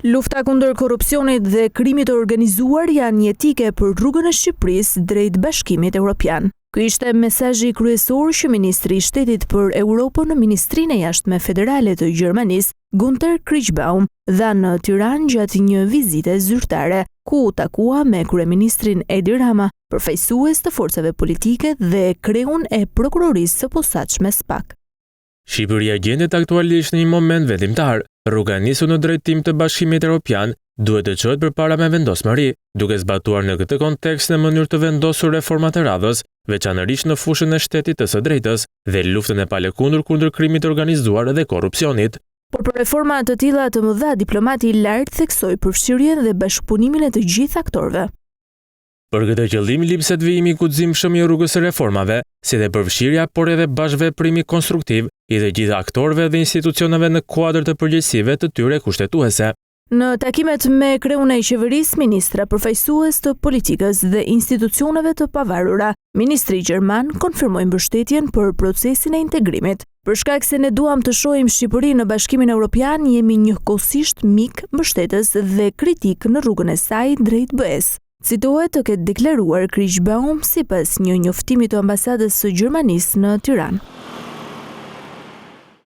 Lufta kundër korrupsionit dhe krimit të organizuar janë jetike për rrugën e Shqipërisë drejt Bashkimit Evropian. Ky ishte mesazhi kryesor që ministri i Shtetit për Europën në Ministrinë e Jashtme Federale të Gjermanisë, Günther Kriechbaum, dha në Tiranë gjatë një vizite zyrtare, ku u takua me kryeministrin Edi Rama, përfaqësues të forcave politike dhe kreun e prokurorisë së posaçme SPAK. Shqipëria gjendet aktualisht në një moment vendimtar. Rruga nisur në drejtim të Bashkimit Evropian duhet të çohet përpara me vendosmëri, duke zbatuar në këtë kontekst në mënyrë të vendosur reforma të radhës, veçanërisht në fushën e shtetit të së drejtës dhe luftën e palëkundur kundër krimit të organizuar dhe korrupsionit. Por për reforma të tilla të mëdha, diplomati i lartë theksoi përfshirjen dhe bashkëpunimin e të gjithë aktorëve. Për këtë qëllim lipset vijimi i guximshëm i rrugës së reformave, si dhe përfshirja, por edhe bashkëveprimi konstruktiv i të gjithë aktorëve dhe institucioneve në kuadër të përgjegjësive të tyre kushtetuese. Në takimet me kreun e qeverisë, ministra, përfaqësues të politikës dhe institucioneve të pavarura, ministri gjerman konfirmoi mbështetjen për procesin e integrimit. Për shkak se ne duam të shohim Shqipërinë në Bashkimin Evropian, jemi njëkohësisht mik, mbështetës dhe kritik në rrugën e saj drejt BE-s. Citohet të ketë deklaruar Kriechbaum sipas një njoftimi të ambasadës së Gjermanisë në Tiranë.